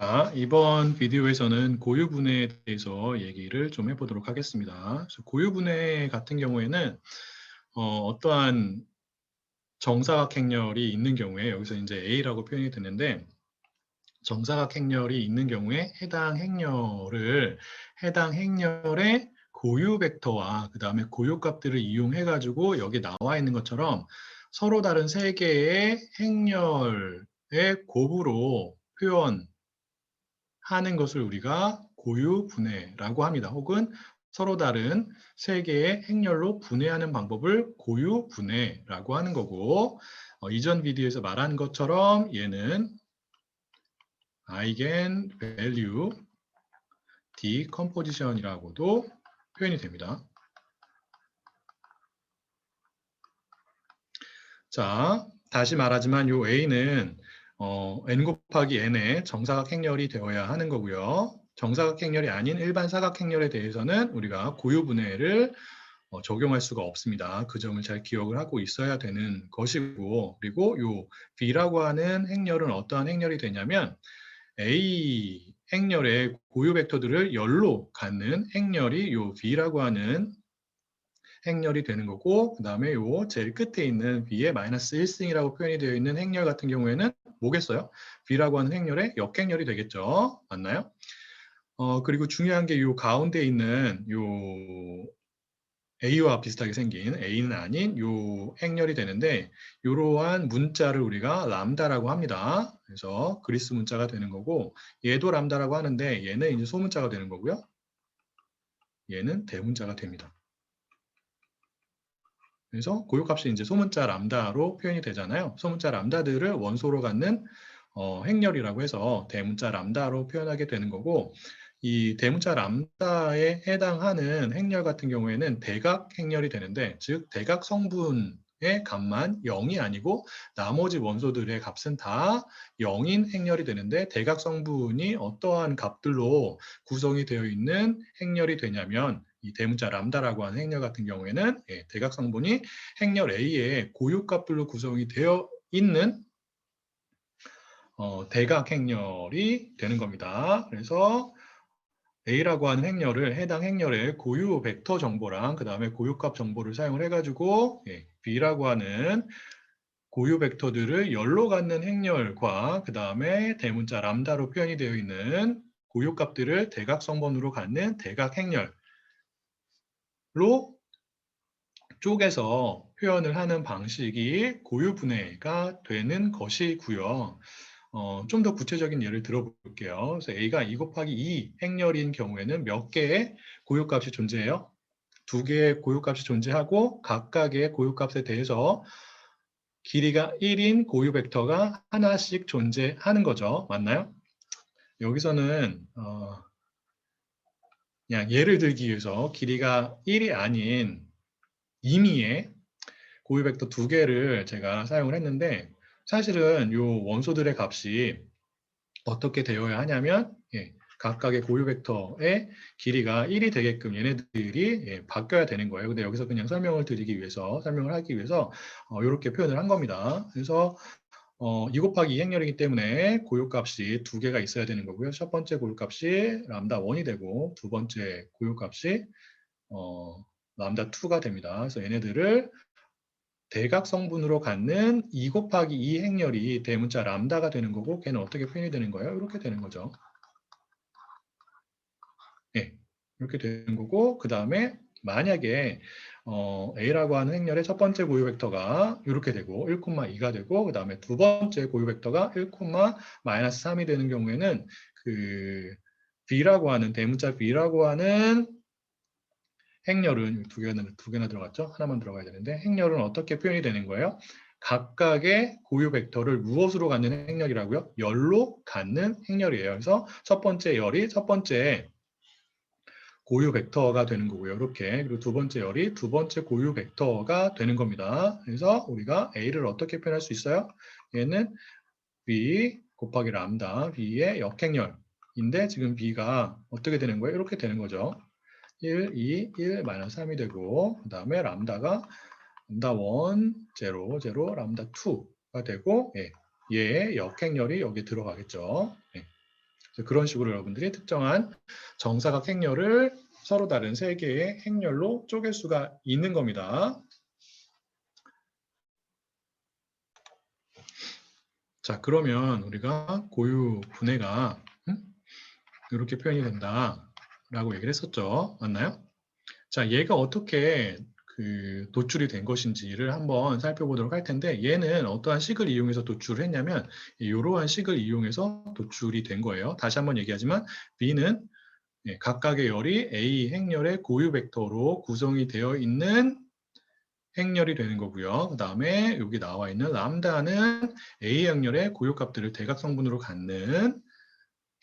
자, 이번 비디오에서는 고유분해에 대해서 얘기를 좀 해보도록 하겠습니다. 그래서 고유분해 같은 경우에는 어떠한 정사각행렬이 있는 경우에 여기서 이제 A라고 표현이 되는데 정사각행렬이 있는 경우에 해당 행렬의 고유 벡터와 그 다음에 고유값들을 이용해 가지고 여기 나와 있는 것처럼 서로 다른 세 개의 행렬의 곱으로 하는 것을 우리가 고유분해라고 합니다. 혹은 서로 다른 세 개의 행렬로 분해하는 방법을 고유분해라고 하는 거고, 이전 비디오에서 말한 것처럼 얘는 아이겐밸류 디컴포지션이라고도 표현이 됩니다. 자, 다시 말하지만 요 A는 n 곱하기 n의 정사각 행렬이 되어야 하는 거고요. 정사각 행렬이 아닌 일반 사각 행렬에 대해서는 우리가 고유분해를 적용할 수가 없습니다. 그 점을 잘 기억을 하고 있어야 되는 것이고, 그리고 요 B라고 하는 행렬은 어떠한 행렬이 되냐면 A 행렬의 고유 벡터들을 열로 갖는 행렬이 요 B라고 하는 행렬이 되는 거고, 그 다음에 요 제일 끝에 있는 B의 마이너스 1승이라고 표현이 되어 있는 행렬 같은 경우에는 뭐겠어요? B라고 하는 행렬의 역행렬이 되겠죠. 맞나요? 그리고 중요한 게 요 가운데 있는 요 A와 비슷하게 생긴 A는 아닌 요 행렬이 되는데 이러한 문자를 우리가 람다라고 합니다. 그래서 그리스 문자가 되는 거고 얘도 람다라고 하는데 얘는 이제 소문자가 되는 거고요. 얘는 대문자가 됩니다. 그래서 고유값이 이제 소문자 람다로 표현이 되잖아요. 소문자 람다들을 원소로 갖는 행렬이라고 해서 대문자 람다로 표현하게 되는 거고 이 대문자 람다에 해당하는 행렬 같은 경우에는 대각 행렬이 되는데 즉 대각 성분의 값만 0이 아니고 나머지 원소들의 값은 다 0인 행렬이 되는데 대각 성분이 어떠한 값들로 구성이 되어 있는 행렬이 되냐면 이 대문자 람다라고 하는 행렬 같은 경우에는 대각 성분이 행렬 A의 고유값들로 구성이 되어 있는 대각 행렬이 되는 겁니다. 그래서 A라고 하는 행렬을 해당 행렬의 고유 벡터 정보랑 그 다음에 고유값 정보를 사용을 해가지고 B라고 하는 고유 벡터들을 열로 갖는 행렬과 그 다음에 대문자 람다로 표현이 되어 있는 고유값들을 대각 성분으로 갖는 대각 행렬로 쪼개서 표현을 하는 방식이 고유분해가 되는 것이고요. 좀 더 구체적인 예를 들어볼게요. 그래서 A가 2 곱하기 2 행렬인 경우에는 몇 개의 고유값이 존재해요? 2개의 고유값이 존재하고 각각의 고유값에 대해서 길이가 1인 고유 벡터가 하나씩 존재하는 거죠. 맞나요? 여기서는 그냥 예를 들기 위해서 길이가 1이 아닌 임의의 고유 벡터 2개를 제가 사용을 했는데 사실은 이 원소들의 값이 어떻게 되어야 하냐면 각각의 고유 벡터의 길이가 1이 되게끔 얘네들이 바뀌어야 되는 거예요. 근데 여기서 그냥 설명을 하기 위해서 이렇게 표현을 한 겁니다. 그래서 2 곱하기 2 행렬이기 때문에 고유값이 2개가 있어야 되는 거고요. 첫 번째 고유값이 람다 1이 되고 두 번째 고유값이 람다 2가 됩니다. 그래서 얘네들을 대각 성분으로 갖는 2 곱하기 2 행렬이 대문자 람다가 되는 거고 걔는 어떻게 표현이 되는 거예요? 이렇게 되는 거죠. 이렇게 되는 거고 그 다음에 만약에 A라고 하는 행렬의 첫 번째 고유 벡터가 이렇게 되고 1,2가 되고 그 다음에 두 번째 고유 벡터가 1,-3이 되는 경우에는 그 B라고 하는 대문자 B라고 하는 행렬은 두 개나 들어갔죠? 하나만 들어가야 되는데 행렬은 어떻게 표현이 되는 거예요? 각각의 고유 벡터를 무엇으로 갖는 행렬이라고요? 열로 갖는 행렬이에요. 그래서 첫 번째 열이 첫 번째 고유 벡터가 되는 거고요. 이렇게. 그리고 두 번째 열이 두 번째 고유 벡터가 되는 겁니다. 그래서 우리가 A를 어떻게 표현할 수 있어요? 얘는 B 곱하기 람다 B의 역행열인데 지금 B가 어떻게 되는 거예요? 이렇게 되는 거죠. 1, 2, 1, 마이너스 3이 되고 그 다음에 람다가 람다 1, 0, 0, 람다 2가 되고 얘의 역행열이 여기 들어가겠죠. 그런 식으로 여러분들이 특정한 정사각 행렬을 서로 다른 세 개의 행렬로 쪼갤 수가 있는 겁니다. 자, 그러면 우리가 고유 분해가 이렇게 표현이 된다라고 얘기를 했었죠. 맞나요? 자, 얘가 어떻게 도출이 된 것인지를 한번 살펴보도록 할 텐데, 얘는 어떠한 식을 이용해서 도출을 했냐면 이러한 식을 이용해서 도출이 된 거예요. 다시 한번 얘기하지만 B는 각각의 열이 A 행렬의 고유 벡터로 구성이 되어 있는 행렬이 되는 거고요. 그 다음에 여기 나와 있는 람다는 A 행렬의 고유값들을 대각성분으로 갖는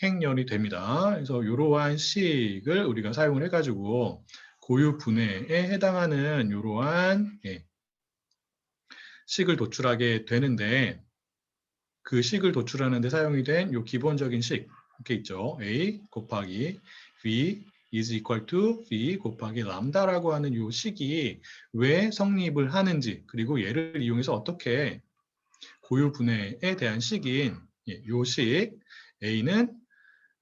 행렬이 됩니다. 그래서 이러한 식을 우리가 사용을 해가지고 고유 분해에 해당하는 이러한 식을 도출하게 되는데, 그 식을 도출하는 데 사용이 된 이 기본적인 식 이렇게 있죠. A 곱하기 V is equal to V 곱하기 람다라고 하는 이 식이 왜 성립을 하는지, 그리고 얘를 이용해서 어떻게 고유 분해에 대한 식인 이 식 A는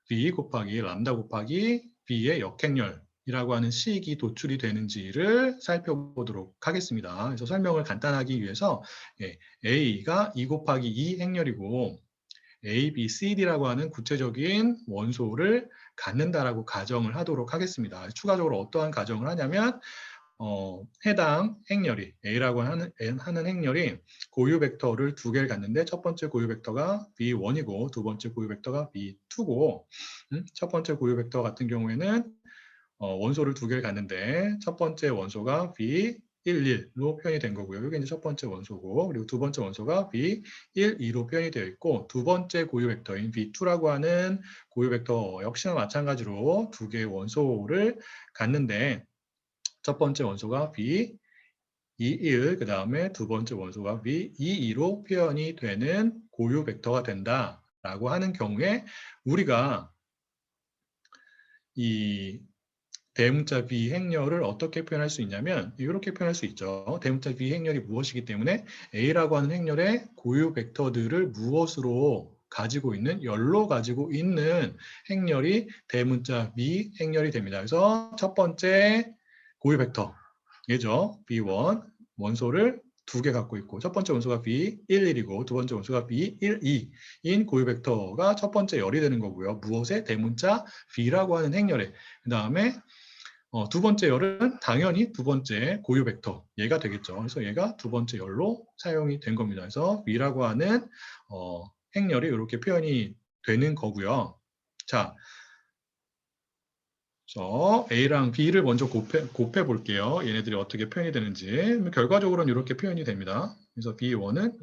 V 곱하기 람다 곱하기 B의 역행렬이라고 하는 식이 도출이 되는지를 살펴보도록 하겠습니다. 그래서 설명을 간단하기 위해서 A가 2 곱하기 2 행렬이고 A, B, C, D라고 하는 구체적인 원소를 갖는다라고 가정을 하도록 하겠습니다. 추가적으로 어떠한 가정을 하냐면 해당 행렬이 A라고 하는 행렬이 고유 벡터를 두 개를 갖는데, 첫 번째 고유 벡터가 B1이고 두 번째 고유 벡터가 B2고, 첫 번째 고유 벡터 같은 경우에는 원소를 두 개를 갖는데 첫 번째 원소가 B11로 표현이 된 거고요. 이게 이제 첫 번째 원소고, 그리고 두 번째 원소가 B12로 표현이 되어 있고, 두 번째 고유 벡터인 B2라고 하는 고유 벡터 역시나 마찬가지로 두 개의 원소를 갖는데, 첫 번째 원소가 B21, 그 다음에 두 번째 원소가 B22로 표현이 되는 고유 벡터가 된다라고 하는 경우에 우리가 이 대문자 B 행렬을 어떻게 표현할 수 있냐면 이렇게 표현할 수 있죠. 대문자 B 행렬이 무엇이기 때문에 A라고 하는 행렬의 고유 벡터들을 무엇으로 가지고 있는, 열로 가지고 있는 행렬이 대문자 B 행렬이 됩니다. 그래서 첫 번째 고유 벡터 얘죠. B1 원소를 두 개 갖고 있고, 첫 번째 원소가 B11이고 두 번째 원소가 B12인 고유 벡터가 첫 번째 열이 되는 거고요. 무엇의? 대문자 B라고 하는 행렬에. 그 다음에 두 번째 열은 당연히 두 번째 고유 벡터 얘가 되겠죠. 그래서 얘가 두 번째 열로 사용이 된 겁니다. 그래서 B라고 하는 행렬이 이렇게 표현이 되는 거고요. 자, A랑 B를 먼저 곱해 볼게요. 얘네들이 어떻게 표현이 되는지. 결과적으로는 이렇게 표현이 됩니다. 그래서 B1은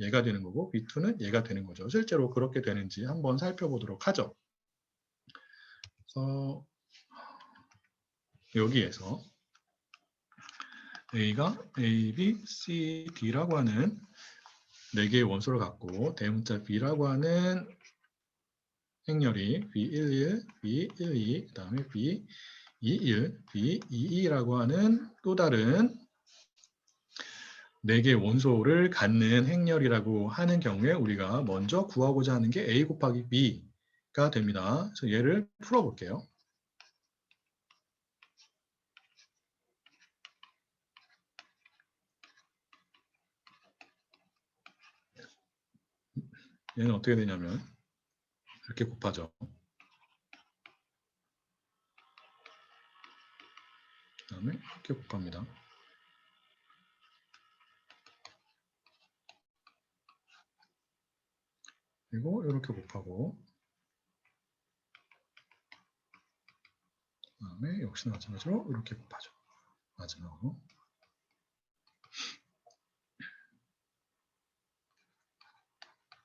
얘가 되는 거고 B2는 얘가 되는 거죠. 실제로 그렇게 되는지 한번 살펴보도록 하죠. 그래서 여기에서 A가 A, B, C, D라고 하는 4개의 원소를 갖고 대문자 B라고 하는 행렬이 B11, B12, 그 다음에 B21, B22라고 하는 또 다른 4개의 원소를 갖는 행렬이라고 하는 경우에 우리가 먼저 구하고자 하는 게 A 곱하기 B가 됩니다. 그래서 얘를 풀어볼게요. 얘는 어떻게 되냐면 이렇게 곱하죠. 그 다음에 이렇게 곱합니다. 그리고 이렇게 곱하고, 그 다음에 역시나 마찬가지로 이렇게 곱하죠. 마지막으로.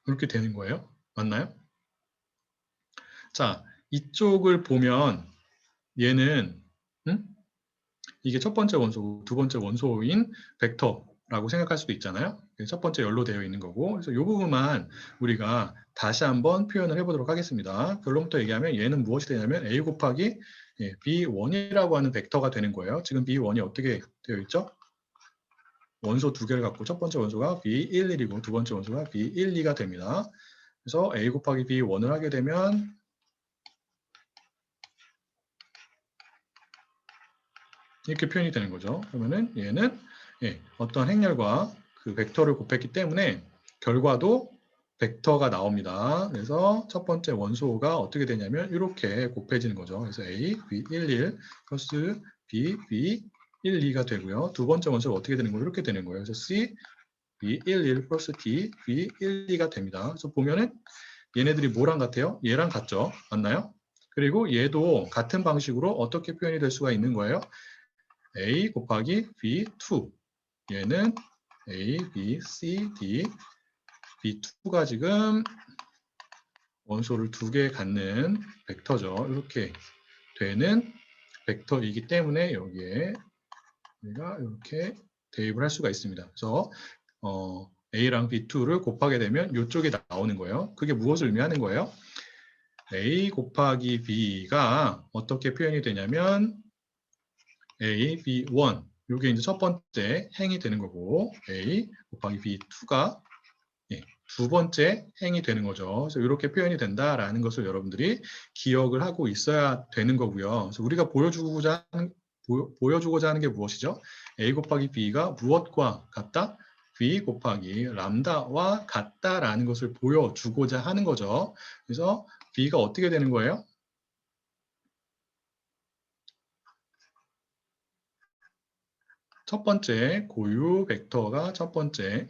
이렇게 되는 거예요. 맞나요? 자, 이쪽을 보면 얘는 이게 첫 번째 원소, 두 번째 원소인 벡터라고 생각할 수도 있잖아요. 첫 번째 열로 되어 있는 거고, 그래서 이 부분만 우리가 다시 한번 표현을 해보도록 하겠습니다. 결론부터 얘기하면 얘는 무엇이 되냐면 A 곱하기 B1이라고 하는 벡터가 되는 거예요. 지금 B1이 어떻게 되어 있죠? 원소 두 개를 갖고 첫 번째 원소가 B11이고 두 번째 원소가 B12가 됩니다. 그래서 A 곱하기 B1을 하게 되면 이렇게 표현이 되는 거죠. 그러면은 얘는 어떤 행렬과 그 벡터를 곱했기 때문에 결과도 벡터가 나옵니다. 그래서 첫 번째 원소가 어떻게 되냐면 이렇게 곱해지는 거죠. 그래서 A, B, 1, 1 플러스 B, B, 1, 2가 되고요. 두 번째 원소가 어떻게 되는 거예요? 이렇게 되는 거예요. 그래서 C, B, 1, 1 플러스 D, B, 1, 2가 됩니다. 그래서 보면은 얘네들이 뭐랑 같아요? 얘랑 같죠? 맞나요? 그리고 얘도 같은 방식으로 어떻게 표현이 될 수가 있는 거예요? A 곱하기 B2. 얘는 A, B, C, D, B2가 지금 원소를 두 개 갖는 벡터죠. 이렇게 되는 벡터이기 때문에 여기에 우리가 이렇게 대입을 할 수가 있습니다. 그래서 A랑 B2를 곱하게 되면 이쪽에 나오는 거예요. 그게 무엇을 의미하는 거예요? A 곱하기 B가 어떻게 표현이 되냐면 A, B1 이게 이제 첫 번째 행이 되는 거고 A 곱하기 B2가 두 번째 행이 되는 거죠. 그래서 이렇게 표현이 된다라는 것을 여러분들이 기억을 하고 있어야 되는 거고요. 그래서 우리가 보여주고자 하는 게 무엇이죠? A 곱하기 B가 무엇과 같다? B 곱하기 람다와 같다라는 것을 보여주고자 하는 거죠. 그래서 B가 어떻게 되는 거예요? 첫 번째 고유 벡터가 첫 번째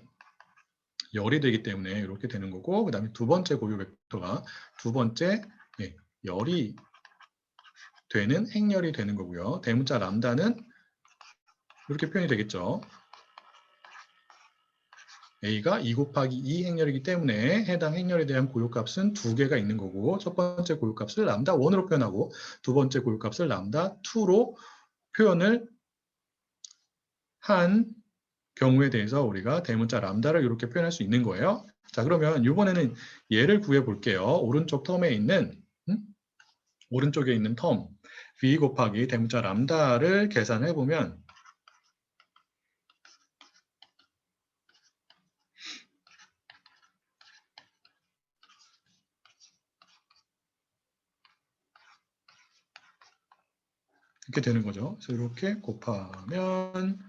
열이 되기 때문에 이렇게 되는 거고 그 다음에 두 번째 고유 벡터가 두 번째 열이 되는 행렬이 되는 거고요. 대문자 람다는 이렇게 표현이 되겠죠. A가 2 곱하기 2 행렬이기 때문에 해당 행렬에 대한 고유값은 두 개가 있는 거고 첫 번째 고유값을 람다 1으로 표현하고 두 번째 고유값을 람다 2로 표현을 한 경우에 대해서 우리가 대문자 람다를 이렇게 표현할 수 있는 거예요. 자, 그러면 이번에는 얘를 구해 볼게요. 오른쪽 텀에 있는 오른쪽에 있는 텀 b 곱하기 대문자 람다를 계산해 보면 이렇게 되는 거죠. 그래서 이렇게 곱하면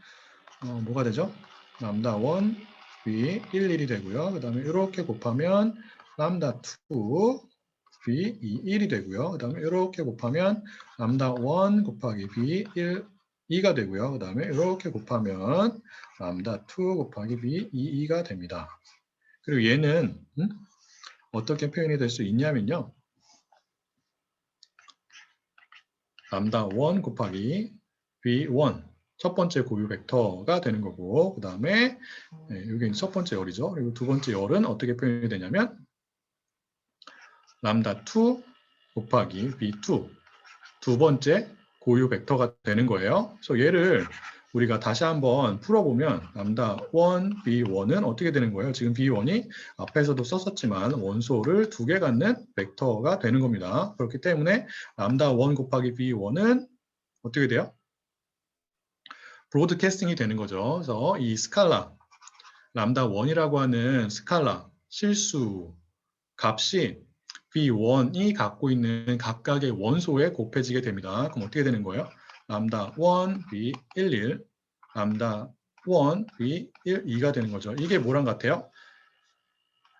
뭐가 되죠? 람다 1 b 1, 1이 되고요. 그 다음에 이렇게 곱하면 람다 2 b 2, 1이 되고요. 그 다음에 이렇게 곱하면 람다 1 곱하기 b 1, 2가 되고요. 그 다음에 이렇게 곱하면 람다 2 곱하기 b 2, 2가 됩니다. 그리고 얘는 어떻게 표현이 될 수 있냐면요. 람다 1 곱하기 b1 첫 번째 고유 벡터가 되는 거고 그 다음에 이게 첫 번째 열이죠. 그리고 두 번째 열은 어떻게 표현이 되냐면 람다 2 곱하기 b2 두 번째 고유 벡터가 되는 거예요. 그래서 얘를 우리가 다시 한번 풀어보면 람다 1, b1은 어떻게 되는 거예요? 지금 b1이 앞에서도 썼었지만 원소를 두 개 갖는 벡터가 되는 겁니다. 그렇기 때문에 람다 1 곱하기 b1은 어떻게 돼요? 브로드캐스팅이 되는 거죠. 그래서 이 스칼라 람다 1이라고 하는 스칼라 실수 값이 B1이 갖고 있는 각각의 원소에 곱해지게 됩니다. 그럼 어떻게 되는 거예요? 람다 1, B 1, 1, 람다 1, B 1, 2가 되는 거죠. 이게 뭐랑 같아요?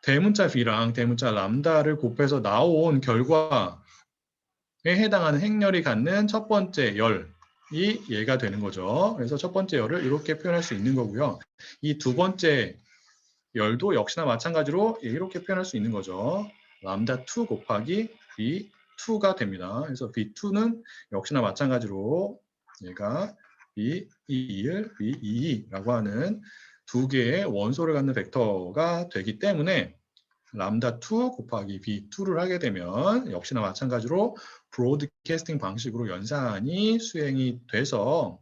대문자 B랑 대문자 람다를 곱해서 나온 결과에 해당하는 행렬이 갖는 첫 번째 열이 얘가 되는 거죠. 그래서 첫 번째 열을 이렇게 표현할 수 있는 거고요. 이 두 번째 열도 역시나 마찬가지로 이렇게 표현할 수 있는 거죠. 람다 2 곱하기 B2가 됩니다. 그래서 B2는 역시나 마찬가지로 얘가 B21, B22라고 하는 두 개의 원소를 갖는 벡터가 되기 때문에 람다 2 곱하기 B2를 하게 되면 역시나 마찬가지로 브로드캐스팅 방식으로 연산이 수행이 돼서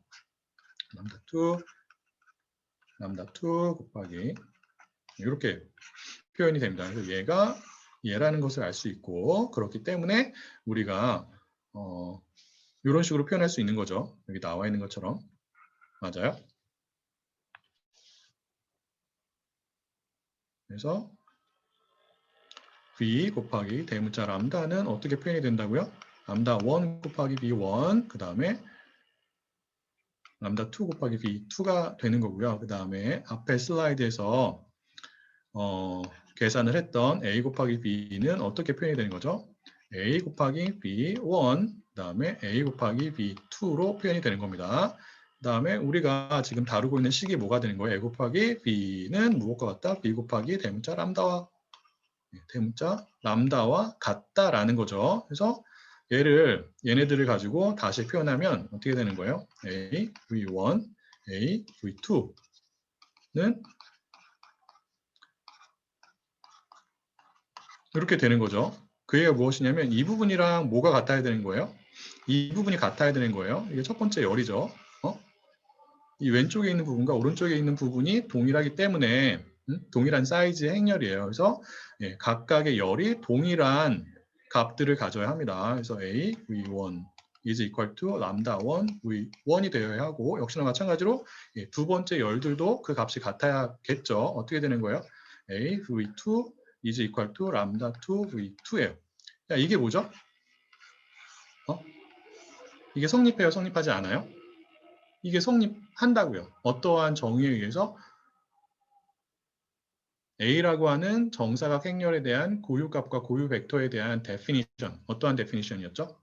람다 2 곱하기 이렇게 표현이 됩니다. 그래서 얘가 얘라는 것을 알 수 있고 그렇기 때문에 우리가 이런 식으로 표현할 수 있는 거죠. 여기 나와 있는 것처럼. 맞아요. 그래서 B 곱하기 대문자 람다는 어떻게 표현이 된다고요? 람다 1 곱하기 B1 그 다음에 람다 2 곱하기 B2가 되는 거고요. 그 다음에 앞에 슬라이드에서 계산을 했던 A 곱하기 B는 어떻게 표현이 되는 거죠? A 곱하기 B1, 그 다음에 A 곱하기 B2로 표현이 되는 겁니다. 그 다음에 우리가 지금 다루고 있는 식이 뭐가 되는 거예요? A 곱하기 B는 무엇과 같다? B 곱하기 대문자 람다와 같다라는 거죠. 그래서 얘네들을 가지고 다시 표현하면 어떻게 되는 거예요? A, V1, A, V2는 이렇게 되는 거죠. 그 얘기가 무엇이냐면 이 부분이랑 뭐가 같아야 되는 거예요? 이 부분이 같아야 되는 거예요. 이게 첫 번째 열이죠. 이 왼쪽에 있는 부분과 오른쪽에 있는 부분이 동일하기 때문에 동일한 사이즈의 행렬이에요. 그래서 각각의 열이 동일한 값들을 가져야 합니다. 그래서 A, V1 is equal to 람다 1, V1이 되어야 하고 역시나 마찬가지로 두 번째 열들도 그 값이 같아야겠죠. 어떻게 되는 거예요? A, V2 is equal to 람다 2, V2예요. 야, 이게 뭐죠? 이게 성립해요? 성립하지 않아요? 이게 성립한다고요. 어떠한 정의에 의해서 A라고 하는 정사각 행렬에 대한 고유값과 고유 벡터에 대한 데피니션, 어떠한 데피니션이었죠?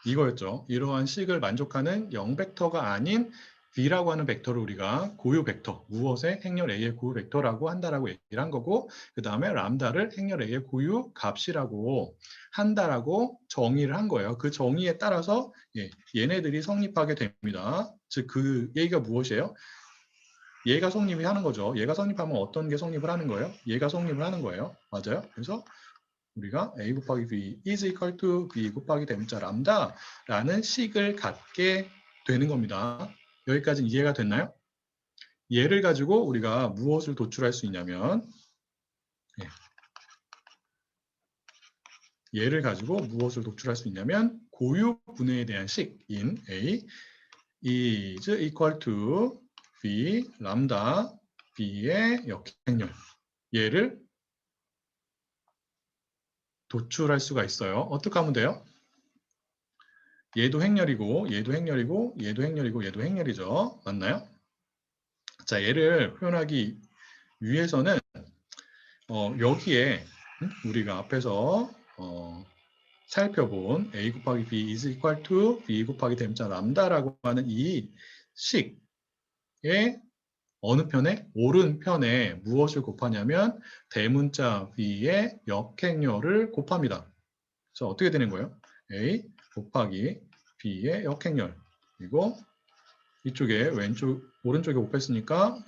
이거였죠. 이러한 식을 만족하는 0벡터가 아닌 B라고 하는 벡터를 우리가 고유 벡터, 무엇의 행렬 A의 고유 벡터라고 한다라고 얘기를 한 거고, 그 다음에 람다를 행렬 A의 고유 값이라고 한다라고 정의를 한 거예요. 그 정의에 따라서 얘네들이 성립하게 됩니다. 즉 그 얘기가 무엇이에요? 얘가 성립이 하는 거죠. 얘가 성립하면 어떤 게 성립을 하는 거예요? 얘가 성립을 하는 거예요. 맞아요. 그래서 우리가 A 곱하기 B is equal to B 곱하기 대문자 람다라는 식을 갖게 되는 겁니다. 여기까지는 이해가 됐나요? 얘를 가지고 우리가 무엇을 도출할 수 있냐면 얘를 가지고 무엇을 도출할 수 있냐면 고유 분해에 대한 식인 A is equal to B 람다 B의 역행렬 얘를 도출할 수가 있어요. 어떻게 하면 돼요? 얘도 행렬이고 얘도 행렬이고 얘도 행렬이고 얘도 행렬이죠. 맞나요? 자, 얘를 표현하기 위해서는 여기에 우리가 앞에서 살펴본 A 곱하기 B is equal to B 곱하기 대문자 람다라고 하는 이 식의 어느 편에? 오른편에 무엇을 곱하냐면 대문자 B의 역행렬을 곱합니다. 그래서 어떻게 되는 거예요? A 곱하기 B의 역행렬 그리고 이쪽에 오른쪽에 곱했으니까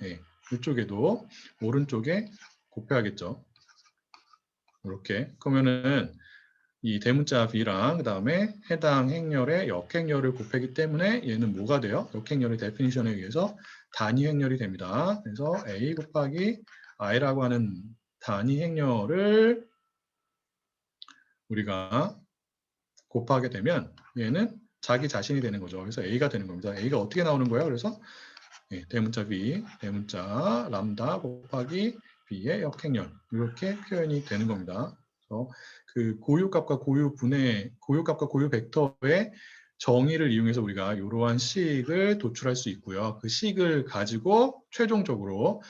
이쪽에도 오른쪽에 곱해야겠죠. 이렇게 그러면은 이 대문자 B랑 그 다음에 해당 행렬의 역행렬을 곱하기 때문에 얘는 뭐가 돼요? 역행렬의 데피니션에 의해서 단위 행렬이 됩니다. 그래서 A 곱하기 I라고 하는 단위 행렬을 우리가 곱하게 되면 얘는 자기 자신이 되는 거죠. 그래서 A가 되는 겁니다. A가 어떻게 나오는 거예요? 그래서 대문자 B, 대문자 람다 곱하기 B의 역행렬 이렇게 표현이 되는 겁니다. 그래서 그 고유값과 고유분해, 고유값과 고유 벡터의 정의를 이용해서 우리가 이러한 식을 도출할 수 있고요. 그 식을 가지고 최종적으로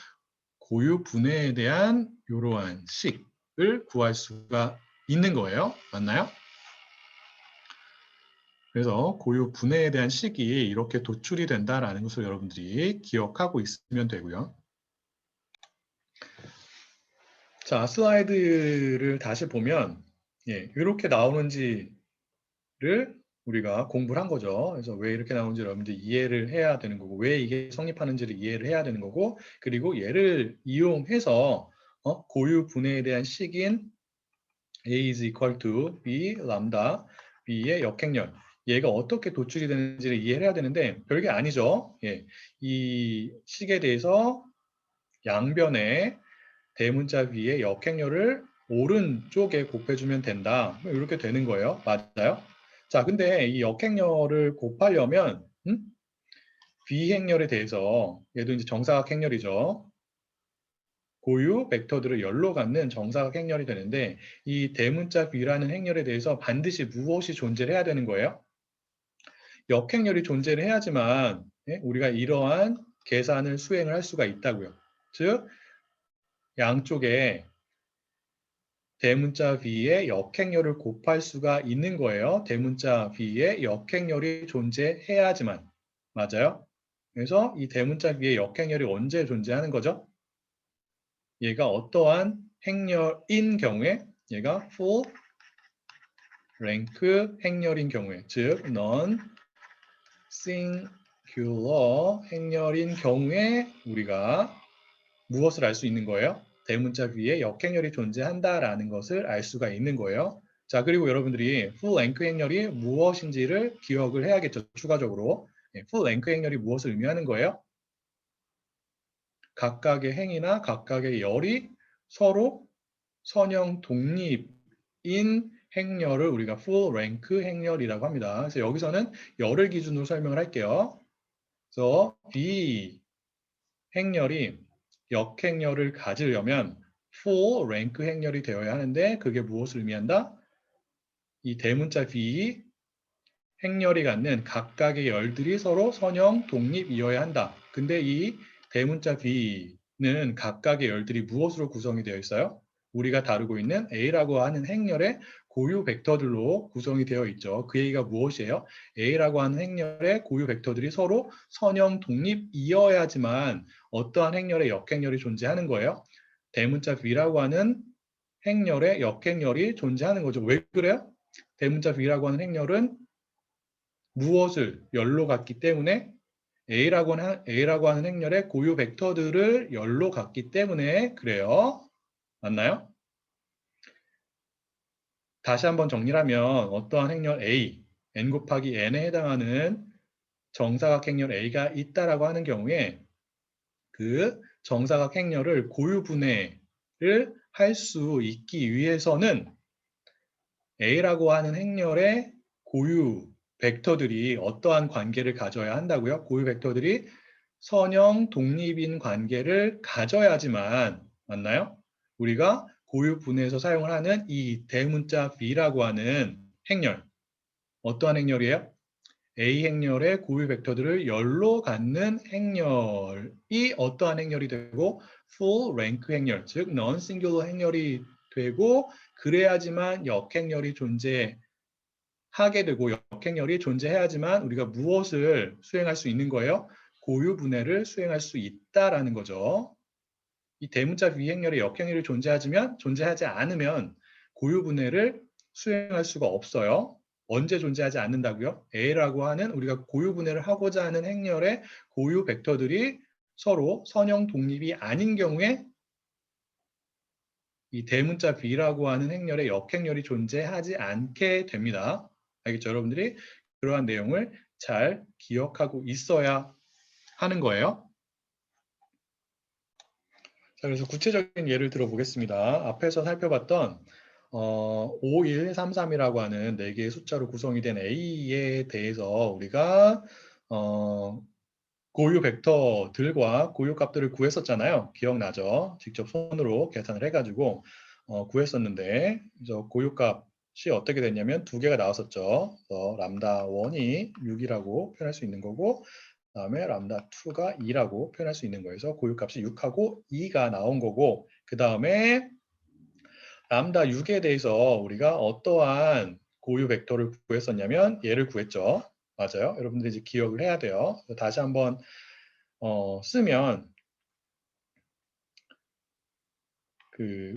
고유 분해에 대한 이러한 식을 구할 수가 있는 거예요. 맞나요? 그래서 고유 분해에 대한 식이 이렇게 도출이 된다라는 것을 여러분들이 기억하고 있으면 되고요. 자, 슬라이드를 다시 보면 이렇게 나오는지를 우리가 공부를 한 거죠. 그래서 왜 이렇게 나오는지 여러분들이 이해를 해야 되는 거고 왜 이게 성립하는지를 이해를 해야 되는 거고 그리고 얘를 이용해서 고유 분해에 대한 식인 A is equal to B 람다 B의 역행렬 얘가 어떻게 도출이 되는지를 이해를 해야 되는데 별게 아니죠. 이 식에 대해서 양변에 대문자 B의 역행렬을 오른쪽에 곱해주면 된다. 이렇게 되는 거예요. 맞아요? 자, 근데 이 역행렬을 곱하려면 B행렬에 대해서 얘도 이제 정사각 행렬이죠. 고유 벡터들을 열로 갖는 정사각 행렬이 되는데 이 대문자 B라는 행렬에 대해서 반드시 무엇이 존재를 해야 되는 거예요? 역행렬이 존재를 해야지만 우리가 이러한 계산을 수행을 할 수가 있다고요. 즉 양쪽에 대문자 b에 역행렬을 곱할 수가 있는 거예요. 대문자 b에 역행렬이 존재해야지만. 맞아요? 그래서 이 대문자 b에 역행렬이 언제 존재하는 거죠? 얘가 어떠한 행렬인 경우에, 얘가 full rank 행렬인 경우에, 즉 non-singular 행렬인 경우에 우리가 무엇을 알 수 있는 거예요? 대문자 b에 역행렬이 존재한다라는 것을 알 수가 있는 거예요. 자, 그리고 여러분들이 full rank 행렬이 무엇인지를 기억을 해야겠죠. 추가적으로. full rank 행렬이 무엇을 의미하는 거예요? 각각의 행이나 각각의 열이 서로 선형 독립인 행렬을 우리가 full rank 행렬이라고 합니다. 그래서 여기서는 열을 기준으로 설명을 할게요. 그래서 B 행렬이 역행렬을 가지려면 full rank 행렬이 되어야 하는데 그게 무엇을 의미한다? 이 대문자 B 행렬이 갖는 각각의 열들이 서로 선형 독립이어야 한다. 근데 이 대문자 B는 각각의 열들이 무엇으로 구성이 되어 있어요? 우리가 다루고 있는 A라고 하는 행렬의 고유 벡터들로 구성이 되어 있죠. 그 얘기가 무엇이에요? A라고 하는 행렬의 고유 벡터들이 서로 선형 독립이어야지만 어떠한 행렬의 역행렬이 존재하는 거예요? 대문자 B라고 하는 행렬의 역행렬이 존재하는 거죠. 왜 그래요? 대문자 B라고 하는 행렬은 무엇을 열로 갖기 때문에 A라고 하는 행렬의 고유 벡터들을 열로 갖기 때문에 그래요. 맞나요? 다시 한번 정리하면 어떠한 행렬 A, n 곱하기 n에 해당하는 정사각 행렬 A가 있다라고 하는 경우에 그 정사각 행렬을 고유 분해를 할 수 있기 위해서는 A라고 하는 행렬의 고유 벡터들이 어떠한 관계를 가져야 한다고요? 고유 벡터들이 선형 독립인 관계를 가져야지만 맞나요? 우리가 고유 분해에서 사용을 하는 이 대문자 B라고 하는 행렬 어떠한 행렬이에요? A 행렬의 고유 벡터들을 열로 갖는 행렬이 어떠한 행렬이 되고 full rank 행렬, 즉 non-singular 행렬이 되고 그래야지만 역행렬이 존재하게 되고 역행렬이 존재해야지만 우리가 무엇을 수행할 수 있는 거예요? 고유 분해를 수행할 수 있다라는 거죠. 이 대문자 비행렬의 역행렬이 존재하지 않으면 고유 분해를 수행할 수가 없어요. 언제 존재하지 않는다고요? A라고 하는 우리가 고유 분해를 하고자 하는 행렬의 고유 벡터들이 서로 선형 독립이 아닌 경우에 이 대문자 B라고 하는 행렬의 역행렬이 존재하지 않게 됩니다. 알겠죠? 여러분들이 그러한 내용을 잘 기억하고 있어야 하는 거예요. 자, 그래서 구체적인 예를 들어보겠습니다. 앞에서 살펴봤던 5, 1, 3, 3이라고 하는 4개의 숫자로 구성이 된 A에 대해서 우리가 고유 벡터들과 고유 값들을 구했었잖아요. 기억나죠? 직접 손으로 계산을 해가지고 구했었는데 그래서 고유 값이 어떻게 됐냐면 2개가 나왔었죠. 그래서 람다 1이 6이라고 표현할 수 있는 거고 그다음에 람다 2가 2라고 표현할 수 있는 거예요. 그래서 고유값이 6하고 2가 나온 거고 그 다음에 람다 6에 대해서 우리가 어떠한 고유 벡터를 구했었냐면 얘를 구했죠. 맞아요. 여러분들이 이제 기억을 해야 돼요. 다시 한번 쓰면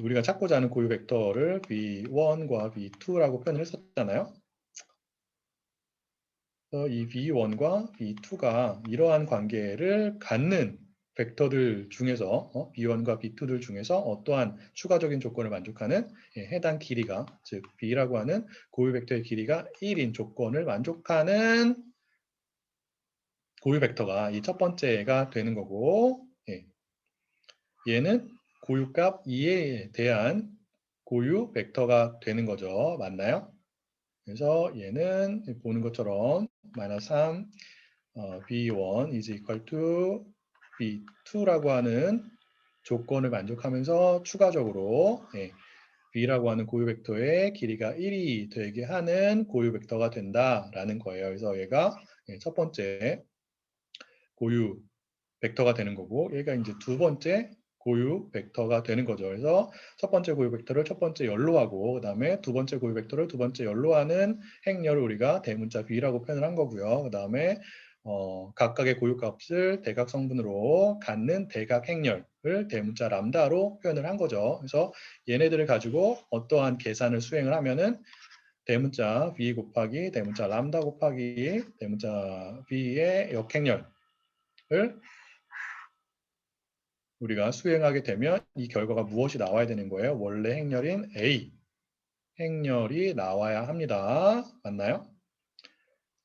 우리가 찾고자 하는 고유 벡터를 v1과 v2라고 표현을 했었잖아요. 이 v1과 v2가 이러한 관계를 갖는 벡터들 중에서 b1과 b2들 중에서 어떠한 추가적인 조건을 만족하는 해당 길이가 즉 b라고 하는 고유 벡터의 길이가 1인 조건을 만족하는 고유 벡터가 이 첫 번째가 되는 거고 얘는 고유값 2에 대한 고유 벡터가 되는 거죠. 맞나요? 그래서 얘는 보는 것처럼 마이너스 3 B1 is equal to B2라고 하는 조건을 만족하면서 추가적으로 B라고 하는 고유 벡터의 길이가 1이 되게 하는 고유 벡터가 된다라는 거예요. 그래서 얘가 첫 번째 고유 벡터가 되는 거고, 얘가 이제 두 번째 고유 벡터가 되는 거죠. 그래서 첫 번째 고유 벡터를 첫 번째 열로 하고, 그 다음에 두 번째 고유 벡터를 두 번째 열로 하는 행렬을 우리가 대문자 B라고 표현을 한 거고요. 그 다음에 각각의 고유 값을 대각 성분으로 갖는 대각 행렬을 대문자 람다로 표현을 한 거죠. 그래서 얘네들을 가지고 어떠한 계산을 수행을 하면은 대문자 B 곱하기 대문자 람다 곱하기 대문자 B의 역행렬을 우리가 수행하게 되면 이 결과가 무엇이 나와야 되는 거예요? 원래 행렬인 A 행렬이 나와야 합니다. 맞나요?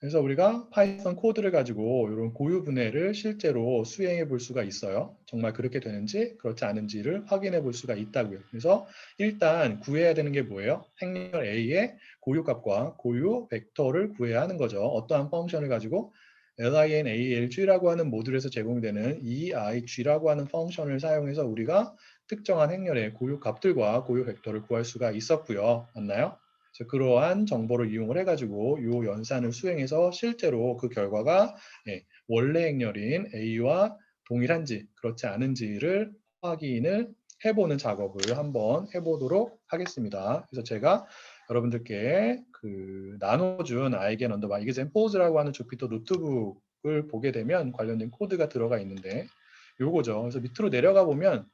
그래서 우리가 파이썬 코드를 가지고 이런 고유 분해를 실제로 수행해 볼 수가 있어요. 정말 그렇게 되는지 그렇지 않은지를 확인해 볼 수가 있다고요. 그래서 일단 구해야 되는 게 뭐예요? 행렬 A의 고유 값과 고유 벡터를 구해야 하는 거죠. 어떠한 펑션을 가지고 linalg라고 하는 모듈에서 제공되는 eig라고 하는 펑션을 사용해서 우리가 특정한 행렬의 고유 값들과 고유 벡터를 구할 수가 있었고요. 맞나요? 그러한 정보를 이용을 해가지고 이 연산을 수행해서 실제로 그 결과가 원래 행렬인 A와 동일한지 그렇지 않은지를 확인을 해보는 작업을 한번 해보도록 하겠습니다. 그래서 제가 여러분들께 나눠준 아이겐 언더바 examples라고 하는 주피터 노트북을 보게 되면 관련된 코드가 들어가 있는데 요거죠. 그래서 밑으로 내려가 보면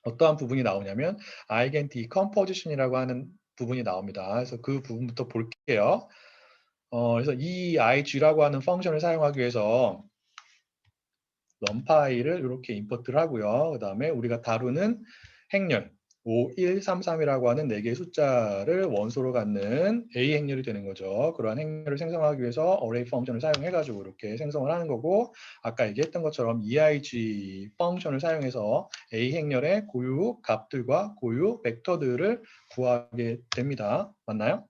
어떠한 부분이 나오냐면 eigen decomposition이라고 하는 부분이 나옵니다. 그래서 그 부분부터 볼게요. 그래서 이 eig라고 하는 펑션을 사용하기 위해서 numpy를 이렇게 임포트를 하고요. 그 다음에 우리가 다루는 행렬 5, 1, 3, 3이라고 하는 4개의 숫자를 원소로 갖는 A 행렬이 되는 거죠. 그러한 행렬을 생성하기 위해서 array 펑션을 사용해가지고 이렇게 생성을 하는 거고, 아까 얘기했던 것처럼 eig 펑션을 사용해서 A 행렬의 고유 값들과 고유 벡터들을 구하게 됩니다. 맞나요?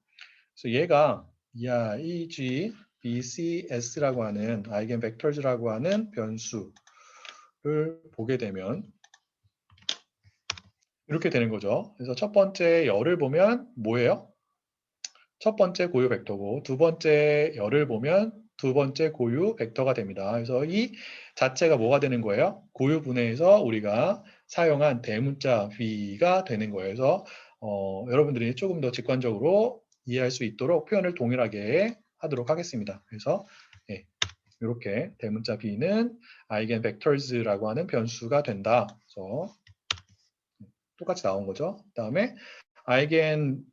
그래서 얘가 eig bcs라고 하는 eigenvectors라고 하는 변수를 보게 되면 이렇게 되는 거죠. 그래서 첫 번째 열을 보면 뭐예요? 첫 번째 고유 벡터고 두 번째 열을 보면 두 번째 고유 벡터가 됩니다. 그래서 이 자체가 뭐가 되는 거예요? 고유 분해에서 우리가 사용한 대문자 B가 되는 거예요. 그래서 여러분들이 조금 더 직관적으로 이해할 수 있도록 표현을 동일하게 하도록 하겠습니다. 그래서 이렇게 대문자 B는 eigenvectors라고 하는 변수가 된다. 그래서 똑같이 나온 거죠. 그 다음에 eigen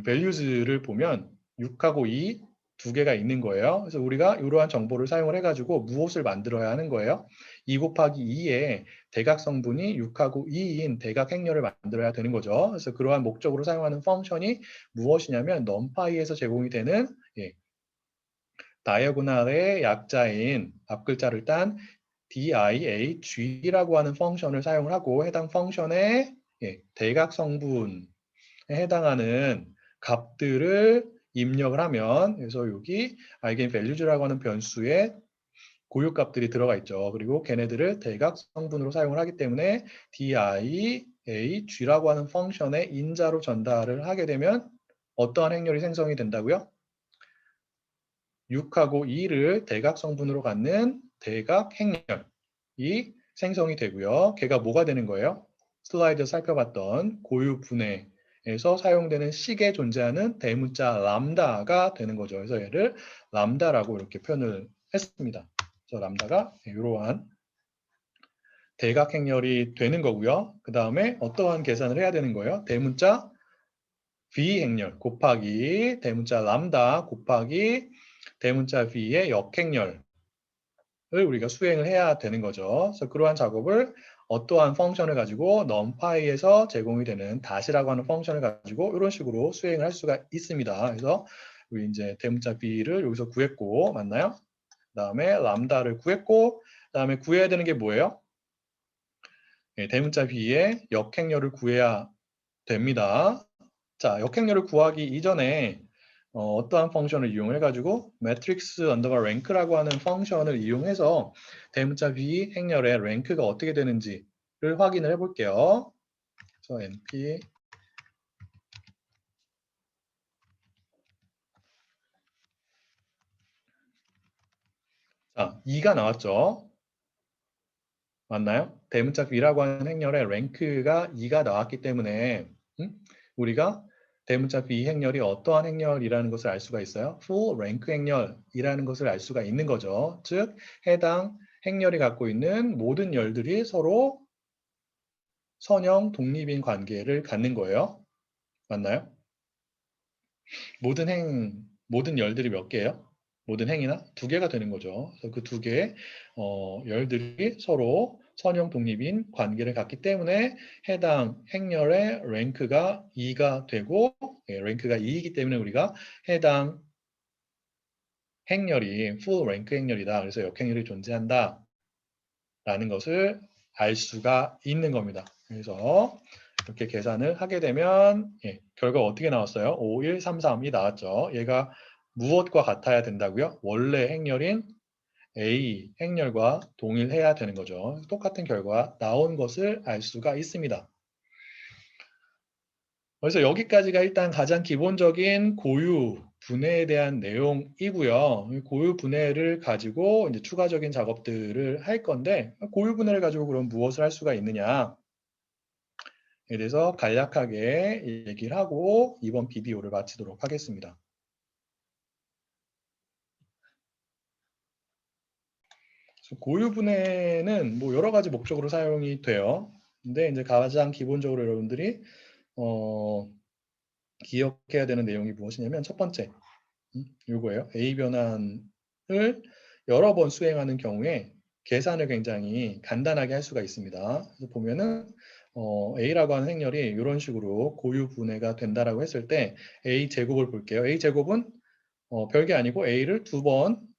values를 보면 6하고 2 두 개가 있는 거예요. 그래서 우리가 이러한 정보를 사용을 해가지고 무엇을 만들어야 하는 거예요? 2 곱하기 2의 대각 성분이 6하고 2인 대각 행렬을 만들어야 되는 거죠. 그래서 그러한 목적으로 사용하는 펑션이 무엇이냐면 numpy에서 제공이 되는 다이어고널의 약자인 앞글자를 딴 diag라고 하는 펑션을 사용을 하고 해당 펑션의 대각 성분에 해당하는 값들을 입력을 하면, 그래서 여기 eigenvalues라고 하는 변수에 고유 값들이 들어가 있죠. 그리고 걔네들을 대각 성분으로 사용을 하기 때문에 diag라고 하는 펑션의 인자로 전달을 하게 되면 어떠한 행렬이 생성이 된다고요? 6하고 2를 대각 성분으로 갖는 대각 행렬이 생성이 되고요. 걔가 뭐가 되는 거예요? 슬라이드 살펴봤던 고유 분해에서 사용되는 식에 존재하는 대문자 람다가 되는 거죠. 그래서 얘를 람다라고 이렇게 표현을 했습니다. 그래서 람다가 이러한 대각 행렬이 되는 거고요. 그 다음에 어떠한 계산을 해야 되는 거예요? 대문자 V 행렬 곱하기 대문자 람다 곱하기 대문자 V의 역행렬을 우리가 수행을 해야 되는 거죠. 그래서 그러한 작업을 어떠한 펑션을 가지고 numpy에서 제공이 되는 dot이라고 하는 펑션을 가지고 이런 식으로 수행을 할 수가 있습니다. 그래서 우리 이제 대문자 B를 여기서 구했고, 맞나요? 그 다음에 람다를 구했고, 그 다음에 구해야 되는 게 뭐예요? 대문자 B의 역행렬을 구해야 됩니다. 자, 역행렬을 구하기 이전에 어떠한 펑션을 이용해 가지고 matrix underbar rank라고 하는 펑션을 이용해서 대문자 B 행렬의 랭크가 어떻게 되는지를 확인을 해 볼게요. 그래서 np 2가 나왔죠. 맞나요? 대문자 B라고 하는 행렬에 랭크가 2가 나왔기 때문에 우리가 대문자 B 행렬이 어떠한 행렬이라는 것을 알 수가 있어요. full rank 행렬이라는 것을 알 수가 있는 거죠. 즉 해당 행렬이 갖고 있는 모든 열들이 서로 선형 독립인 관계를 갖는 거예요. 맞나요? 모든 열들이 몇 개예요? 모든 행이나 2개가 되는 거죠. 그래서 그 2개의 열들이 서로 선형 독립인 관계를 갖기 때문에 해당 행렬의 랭크가 2가 되고, 랭크가 2이기 때문에 우리가 해당 행렬이 full rank 행렬이다. 그래서 역행렬이 존재한다. 라는 것을 알 수가 있는 겁니다. 그래서 이렇게 계산을 하게 되면 결과가 어떻게 나왔어요? 5, 1, 3, 3이 나왔죠. 얘가 무엇과 같아야 된다고요? 원래 행렬인 A 행렬과 동일해야 되는 거죠. 똑같은 결과 나온 것을 알 수가 있습니다. 그래서 여기까지가 일단 가장 기본적인 고유 분해에 대한 내용이고요. 고유 분해를 가지고 이제 추가적인 작업들을 할 건데 고유 분해를 가지고 그럼 무엇을 할 수가 있느냐에 대해서 간략하게 얘기를 하고 이번 비디오를 마치도록 하겠습니다. 고유 분해는 뭐 여러 가지 목적으로 사용이 돼요. 근데 이제 가장 기본적으로 여러분들이 기억해야 되는 내용이 무엇이냐면 첫 번째 이거예요. A 변환을 여러 번 수행하는 경우에 계산을 굉장히 간단하게 할 수가 있습니다. 그래서 보면은 A라고 하는 행렬이 이런 식으로 고유 분해가 된다라고 했을 때 A 제곱을 볼게요. A 제곱은 별게 아니고 A를 2번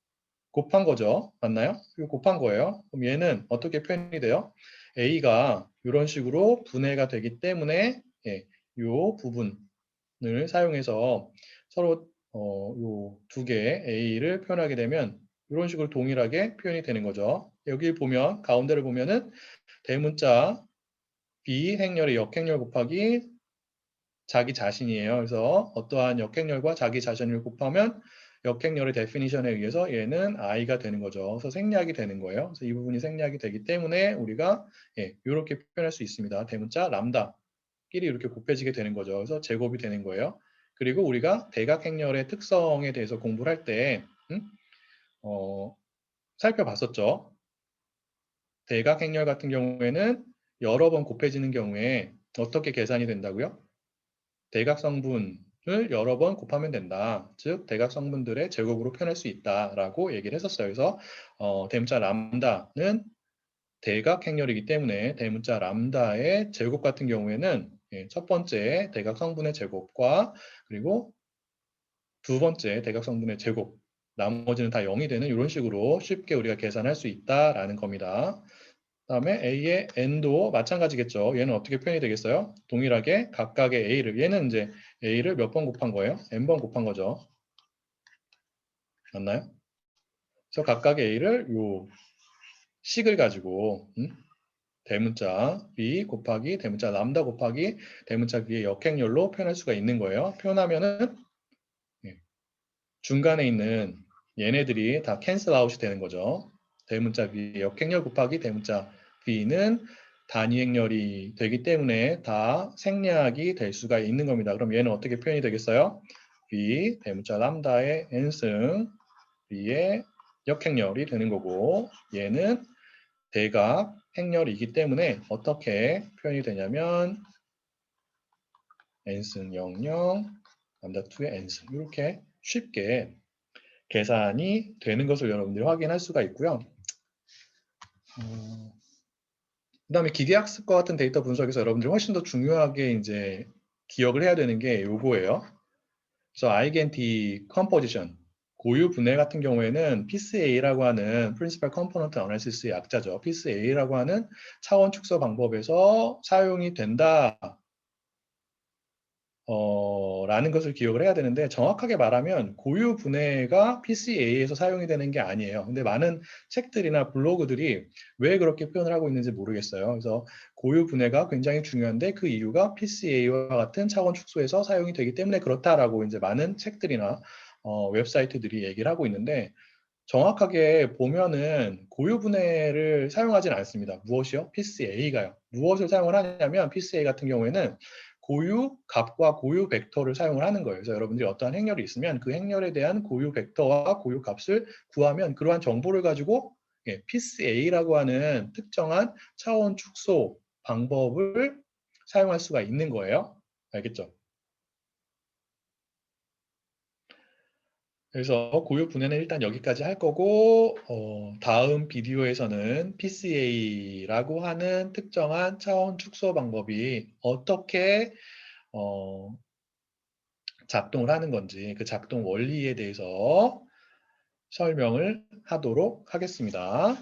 곱한 거죠. 맞나요? 그리고 곱한 거예요. 그럼 얘는 어떻게 표현이 돼요? A가 이런 식으로 분해가 되기 때문에 이 부분을 사용해서 서로 요 두 개의 A를 표현하게 되면 이런 식으로 동일하게 표현이 되는 거죠. 여기 보면 가운데를 보면은 대문자 B 행렬의 역행렬 곱하기 자기 자신이에요. 그래서 어떠한 역행렬과 자기 자신을 곱하면 역행렬의 데피니션에 의해서 얘는 i가 되는 거죠. 그래서 생략이 되는 거예요. 그래서 이 부분이 생략이 되기 때문에 우리가 이렇게 표현할 수 있습니다. 대문자 람다끼리 이렇게 곱해지게 되는 거죠. 그래서 제곱이 되는 거예요. 그리고 우리가 대각행렬의 특성에 대해서 공부를 할 때 살펴봤었죠. 대각행렬 같은 경우에는 여러 번 곱해지는 경우에 어떻게 계산이 된다고요? 대각성분을 여러 번 곱하면 된다. 즉 대각성분들의 제곱으로 표현할 수 있다라고 얘기를 했었어요. 그래서 대문자 람다는 대각행렬이기 때문에 대문자 람다의 제곱 같은 경우에는 첫 번째 대각성분의 제곱과 그리고 두 번째 대각성분의 제곱 나머지는 다 0이 되는 이런 식으로 쉽게 우리가 계산할 수 있다라는 겁니다. 그다음에 A의 N도 마찬가지겠죠. 얘는 어떻게 표현이 되겠어요? 동일하게 각각의 A를 얘는 이제 A를 몇 번 곱한 거예요? N번 곱한 거죠. 맞나요? 그래서 각각의 A를 요 식을 가지고 대문자 B 곱하기 대문자 람다 곱하기 대문자 B의 역행렬로 표현할 수가 있는 거예요. 표현하면은 중간에 있는 얘네들이 다 캔슬 아웃이 되는 거죠. 대문자 B의 역행렬 곱하기 대문자 B는 단위 행렬이 되기 때문에 다 생략이 될 수가 있는 겁니다. 그럼 얘는 어떻게 표현이 되겠어요? B 대문자 람다의 n승 B의 역행렬이 되는 거고 얘는 대각 행렬이기 때문에 어떻게 표현이 되냐면 n승 00 람다 2의 n승 이렇게 쉽게 계산이 되는 것을 여러분들이 확인할 수가 있고요. 그 다음에 기계학습과 같은 데이터 분석에서 여러분들이 훨씬 더 중요하게 이제 기억을 해야 되는 게 요거예요. 그래서 아이덴티 컴포지션, 고유 분해 같은 경우에는 PCA라고 하는 Principal Component Analysis의 약자죠. PCA라고 하는 차원 축소 방법에서 사용이 된다. 라는 것을 기억을 해야 되는데 정확하게 말하면 고유 분해가 PCA에서 사용이 되는 게 아니에요. 근데 많은 책들이나 블로그들이 왜 그렇게 표현을 하고 있는지 모르겠어요. 그래서 고유 분해가 굉장히 중요한데 그 이유가 PCA와 같은 차원 축소에서 사용이 되기 때문에 그렇다라고 이제 많은 책들이나 웹사이트들이 얘기를 하고 있는데 정확하게 보면은 고유분해를 사용하진 않습니다. 무엇이요? PCA가요. 무엇을 사용을 하냐면 PCA 같은 경우에는 고유 값과 고유 벡터를 사용을 하는 거예요. 그래서 여러분들이 어떠한 행렬이 있으면 그 행렬에 대한 고유 벡터와 고유 값을 구하면 그러한 정보를 가지고 PCA라고 하는 특정한 차원 축소 방법을 사용할 수가 있는 거예요. 알겠죠? 그래서 고유 분해는 일단 여기까지 할 거고 다음 비디오에서는 PCA라고 하는 특정한 차원 축소 방법이 어떻게 어, 작동을 하는 건지 그 작동 원리에 대해서 설명을 하도록 하겠습니다.